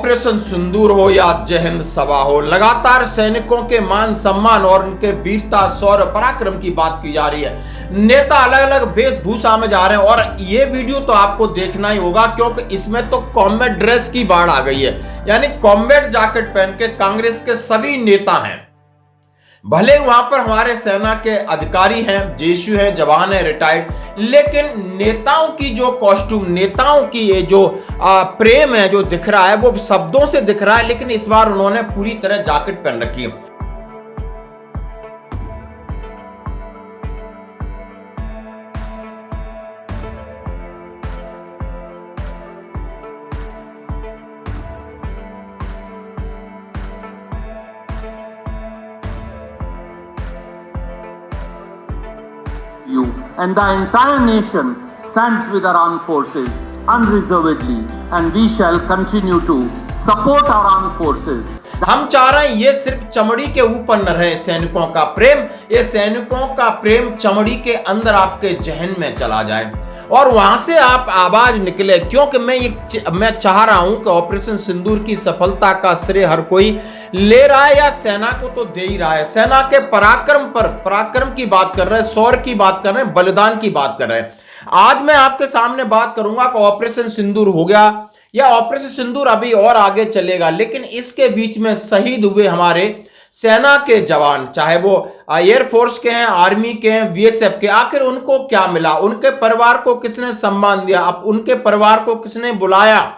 Operation सिंदूर हो या जय हिंद सभा हो, लगातार सैनिकों के मान सम्मान और उनके वीरता शौर्य पराक्रम की बात की जा रही है। नेता अलग अलग वेशभूषा में जा रहे हैं और ये वीडियो तो आपको देखना ही होगा क्योंकि इसमें तो कॉम्बैट ड्रेस की बाढ़ आ गई है। यानी कॉम्बैट जैकेट पहन के कांग्रेस के सभी नेता हैं। भले वहां पर हमारे सेना के अधिकारी हैं, जेएसयू हैं, जवान हैं, रिटायर्ड, लेकिन नेताओं की जो कॉस्ट्यूम, नेताओं की ये जो प्रेम है जो दिख रहा है वो शब्दों से दिख रहा है, लेकिन इस बार उन्होंने पूरी तरह जैकेट पहन रखी है। You and the entire nation stands with our armed forces unreservedly, and we shall continue to support our armed forces. हम चाह रहे हैं ये सिर्फ चमड़ी के ऊपर न रहे सैनिकों का प्रेम, ये सैनिकों का प्रेम चमड़ी के अंदर आपके जहन में चला जाए और वहां से आप आवाज निकले। क्योंकि मैं चाह रहा हूं कि ऑपरेशन सिंदूर की सफलता का श्रेय हर कोई ले रहा है या सेना को तो दे ही रहा है। सेना के पराक्रम की बात कर रहे हैं, शौर्य की बात कर रहे हैं, बलिदान की बात कर रहे हैं। आज मैं आपके सामने बात करूंगा कि ऑपरेशन सिंदूर हो गया या ऑपरेशन सिंदूर अभी और आगे चलेगा, लेकिन इसके बीच में शहीद हुए हमारे सेना के जवान, चाहे वो एयरफोर्स के हैं, आर्मी के हैं, बीएसएफ के, आखिर उनको क्या मिला? उनके परिवार को किसने सम्मान दिया? अब उनके परिवार को किसने बुलाया?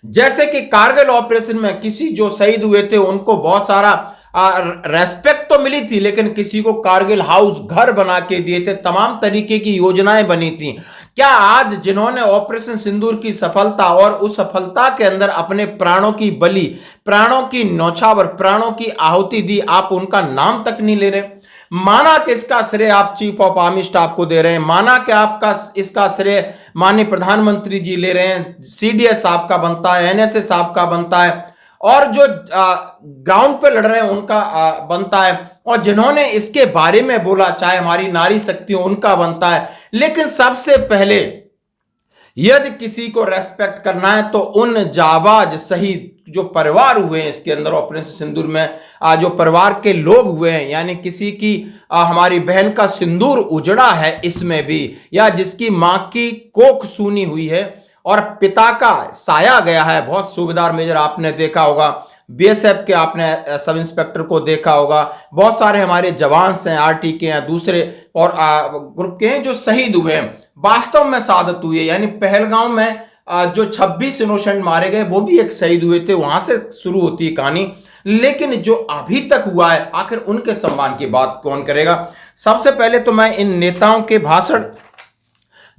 जैसे कि कारगिल ऑपरेशन में किसी जो शहीद हुए थे उनको बहुत सारा रेस्पेक्ट तो मिली थी, लेकिन किसी को कारगिल हाउस घर बना के दिए थे, तमाम तरीके की योजनाएं बनी थी। क्या आज जिन्होंने ऑपरेशन सिंदूर की सफलता और उस सफलता के अंदर अपने प्राणों की बलि, प्राणों की नौछावर, प्राणों की आहुति दी, आप उनका नाम तक नहीं ले रहे? माना कि इसका श्रेय आप चीफ ऑफ आर्मी स्टाफ को दे रहे हैं, माना कि आपका इसका श्रेय माननीय प्रधानमंत्री जी ले रहे हैं, सीडीएस साहब का बनता है, एनएसए साहब का बनता है और जो ग्राउंड पे लड़ रहे हैं उनका बनता है, और जिन्होंने इसके बारे में बोला चाहे हमारी नारी शक्ति हो उनका बनता है। लेकिन सबसे पहले यदि किसी को रेस्पेक्ट करना है तो उन जाबाज शहीद जो परिवार हुए हैं इसके अंदर ऑपरेशन सिंदूर में, जो परिवार के लोग हुए हैं, यानी किसी की हमारी बहन का सिंदूर उजड़ा है इसमें भी, या जिसकी मां की कोख सूनी हुई है और पिता का साया गया है। बहुत सूबेदार मेजर आपने देखा होगा, बीएसएफ के आपने सब इंस्पेक्टर को देखा होगा, बहुत सारे हमारे जवान हैं, आरटी के हैं, दूसरे और ग्रुप के हैं जो शहीद हुए हैं, वास्तव में शहादत हुई है। यानी पहलगांव में जो 26 इनोसेंट मारे गए वो भी एक शहीद हुए थे, वहां से शुरू होती है कहानी। लेकिन जो अभी तक हुआ है आखिर उनके सम्मान की बात कौन करेगा? सबसे पहले तो मैं इन नेताओं के भाषण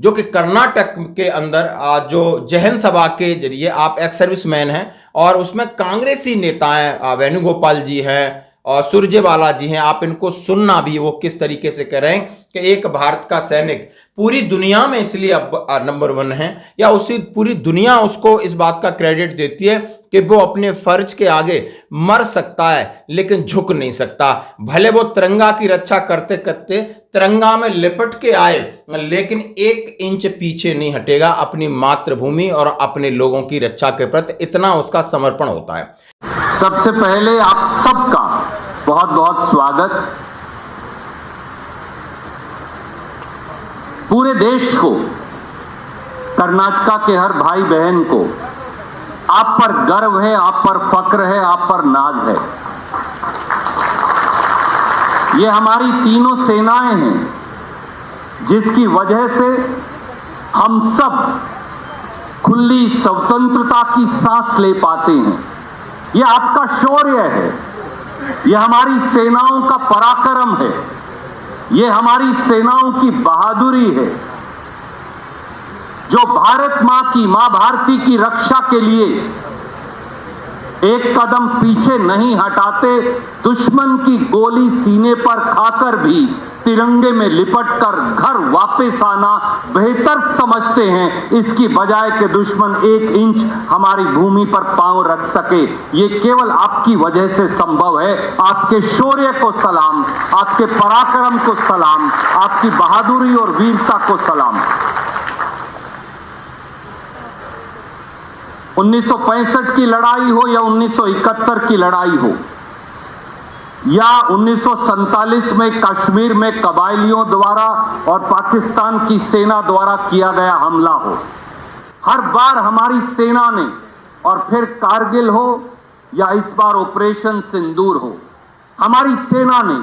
जो कि कर्नाटक के अंदर जो जय हिंद सभा के जरिए, आप एक्स सर्विसमैन हैं और उसमें कांग्रेसी नेता हैं, वेणुगोपाल जी हैं और सुरजेवाला जी हैं, आप इनको सुनना भी वो किस तरीके से कह रहे हैं कि एक भारत का सैनिक पूरी दुनिया में इसलिए अब नंबर 1 है, या उसी पूरी दुनिया उसको इस बात का क्रेडिट देती है कि वो अपने फर्ज के आगे मर सकता है लेकिन झुक नहीं सकता। भले वो तिरंगा की रक्षा करते करते तिरंगा में लिपट के आए, लेकिन 1 इंच पीछे नहीं हटेगा अपनी मातृभूमि और अपने लोगों की रक्षा के प्रति, इतना उसका समर्पण होता है। सबसे पहले आप सबका बहुत बहुत स्वागत। पूरे देश को, कर्नाटक के हर भाई बहन को आप पर गर्व है, आप पर फक्र है, आप पर नाज है। ये हमारी तीनों सेनाएं हैं जिसकी वजह से हम सब खुली स्वतंत्रता की सांस ले पाते हैं। ये आपका शौर्य है, ये हमारी सेनाओं का पराक्रम है, ये हमारी सेनाओं की बहादुरी है जो भारत मां की, मां भारती की रक्षा के लिए एक कदम पीछे नहीं हटाते, दुश्मन की गोली सीने पर खाकर भी तिरंगे में लिपटकर घर वापस आना बेहतर समझते हैं, इसकी बजाय कि दुश्मन 1 इंच हमारी भूमि पर पांव रख सके। ये केवल आपकी वजह से संभव है। आपके शौर्य को सलाम, आपके पराक्रम को सलाम, आपकी बहादुरी और वीरता को सलाम। 1965 की लड़ाई हो या 1971 की लड़ाई हो या 1947 में कश्मीर में कबायलियों द्वारा और पाकिस्तान की सेना द्वारा किया गया हमला हो, हर बार हमारी सेना ने, और फिर कारगिल हो या इस बार ऑपरेशन सिंदूर हो, हमारी सेना ने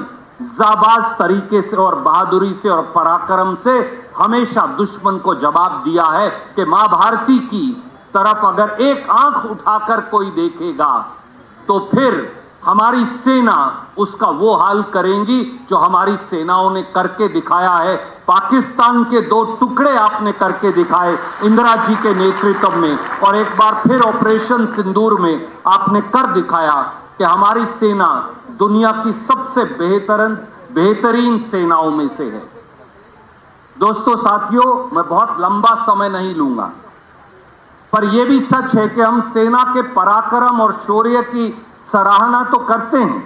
जाबाज तरीके से और बहादुरी से और पराक्रम से हमेशा दुश्मन को जवाब दिया है कि मां भारती की तरफ अगर एक आंख उठाकर कोई देखेगा तो फिर हमारी सेना उसका वो हाल करेंगी जो हमारी सेनाओं ने करके दिखाया है। पाकिस्तान के 2 टुकड़े आपने करके दिखाए इंदिरा जी के नेतृत्व में, और एक बार फिर ऑपरेशन सिंदूर में आपने कर दिखाया कि हमारी सेना दुनिया की सबसे बेहतरीन सेनाओं में से है। दोस्तों साथियों, मैं बहुत लंबा समय नहीं लूंगा, पर यह भी सच है कि हम सेना के पराक्रम और शौर्य की सराहना तो करते हैं,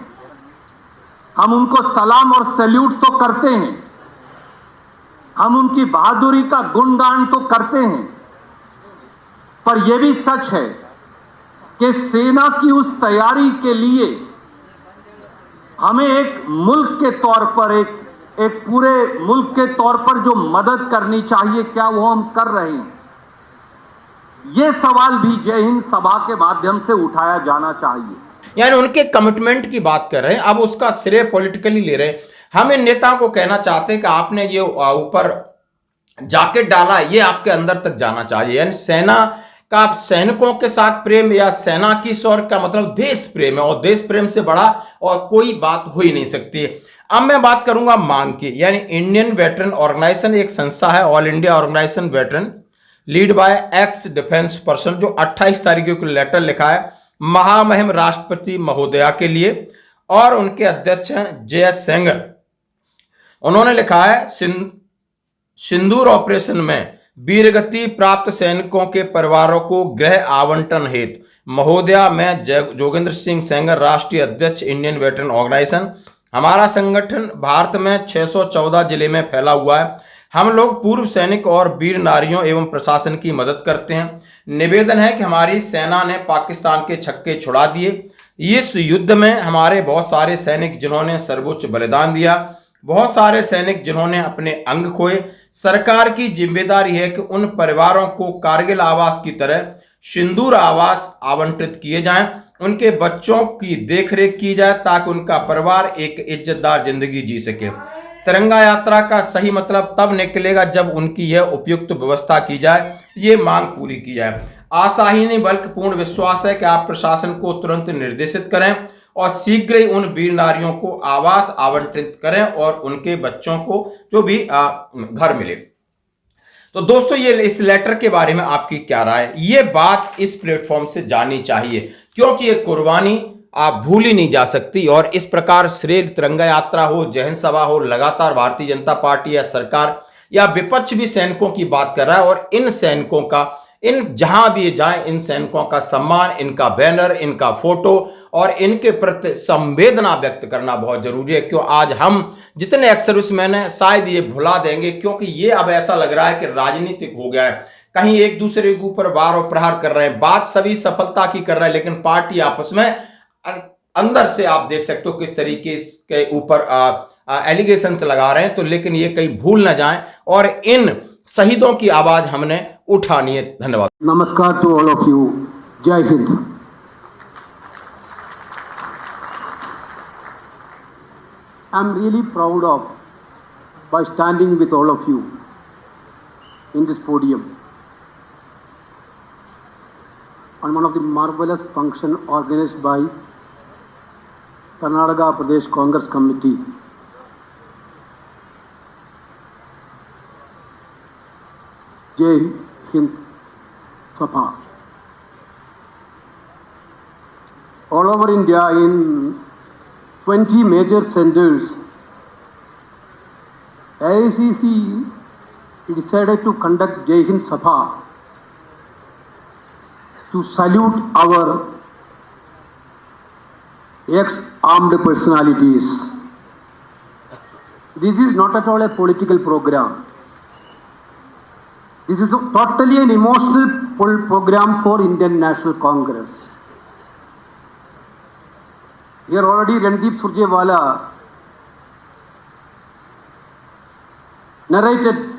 हम उनको सलाम और सैल्यूट तो करते हैं, हम उनकी बहादुरी का गुणगान तो करते हैं, पर यह भी सच है कि सेना की उस तैयारी के लिए हमें एक मुल्क के तौर पर, एक पूरे मुल्क के तौर पर जो मदद करनी चाहिए, क्या वो हम कर रहे हैं? यह सवाल भी जय हिंद सभा के माध्यम से उठाया जाना चाहिए। यानी उनके कमिटमेंट की बात कर रहे हैं, अब उसका श्रेय पॉलिटिकली ले रहे हैं। हम इन नेताओं को कहना चाहते हैं कि आपने ये ऊपर जैकेट डाला, ये आपके अंदर तक जाना चाहिए। यानी सेना का सैनिकों के साथ प्रेम या सेना की शौर्य का मतलब देश प्रेम है, और देश प्रेम से बड़ा और कोई बात हो ही नहीं सकती। अब मैं बात करूंगा मांग की। यानी इंडियन वेटरन ऑर्गेनाइजेशन एक संस्था है, all India organisation veteran, lead by ex defence person, जो 28 तारीख को लेटर लिखा है महामहिम राष्ट्रपति महोदया के लिए, और उनके अध्यक्ष हैं जे.एस. सेंगर। उन्होंने लिखा है सिंदूर ऑपरेशन में वीरगति प्राप्त सैनिकों के परिवारों को गृह आवंटन हेतु महोदया, मैं जोगेंद्र सिंह सेंगर, राष्ट्रीय अध्यक्ष इंडियन वेटरन ऑर्गेनाइजेशन। हमारा संगठन भारत में 614 जिले में फैला हुआ है। हम लोग पूर्व सैनिक और वीर नारियों एवं प्रशासन की मदद करते हैं। निवेदन है कि हमारी सेना ने पाकिस्तान के छक्के छुड़ा दिए। इस युद्ध में हमारे बहुत सारे सैनिक जिन्होंने सर्वोच्च बलिदान दिया, बहुत सारे सैनिक जिन्होंने अपने अंग खोए। सरकार की जिम्मेदारी है कि उन परिवारों को कारगिल आवास की तरह सिंदूर आवास आवंटित किए जाएं, उनके बच्चों की देखरेख की जाए ताकि उनका परिवार एक इज्जतदार जिंदगी जी सके। तिरंगा यात्रा का सही मतलब तब निकलेगा जब उनकी यह उपयुक्त व्यवस्था की जाए, ये मांग पूरी की जाए। आशा ही नहीं बल्कि पूर्ण विश्वास है कि आप प्रशासन को तुरंत निर्देशित करें और शीघ्र ही उन वीर नारियों को आवास आवंटित करें और उनके बच्चों को जो भी घर मिले। तो दोस्तों, ये इस लेटर के बारे में आपकी क्या राय है? ये बात इस प्लेटफॉर्म से जानी चाहिए, क्योंकि ये कुर्बानी आप भूल ही नहीं जा सकती। और इस प्रकार श्रेय तिरंगा यात्रा हो, जय हिंद सभा हो, लगातार भारतीय जनता पार्टी या सरकार या विपक्ष भी सैनिकों की बात कर रहा है, और इन सैनिकों का, इन जहां भी जाए, इन सैनिकों का सम्मान, इनका बैनर, इनका फोटो और इनके प्रति संवेदना व्यक्त करना बहुत जरूरी है। क्यों आज हम जितने एक्स सर्विसमैन हैं शायद ये भुला देंगे, क्योंकि ये अब ऐसा लग रहा है कि राजनीतिक हो गया है। कहीं एक दूसरे के ऊपर वार और प्रहार कर रहे हैं, बात सभी सफलता की कर रहे हैं, लेकिन पार्टी आपस में अंदर से आप देख सकते हो किस तरीके के ऊपर एलिगेशंस लगा रहे हैं। तो लेकिन ये कहीं भूल ना जाएं और इन शहीदों की आवाज हमने उठानी है। धन्यवाद। नमस्कार टू ऑल ऑफ यू। जय हिंद। I am really proud of by standing with all of you in this podium on one of the marvelous function organized by Karnataka Pradesh Congress Committee. Jai Hind Sabha. All over India in 20 major centers, AICC decided to conduct Jai Hind Sabha to salute our ex-armed personalities. This is not at all a political program. This is totally an emotional program for Indian National Congress. Here already Randeep Surjewala narrated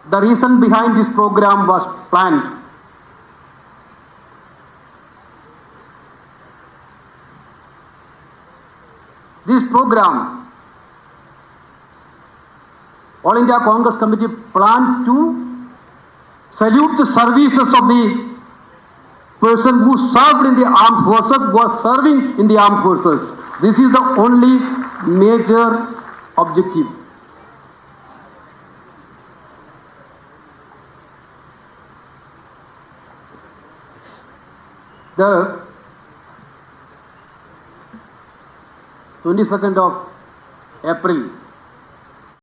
the reason behind this program was planned. This program, All India Congress Committee planned to salute the services of the person who served in the armed forces, was serving in the armed forces. This is the only major objective. The 22nd of April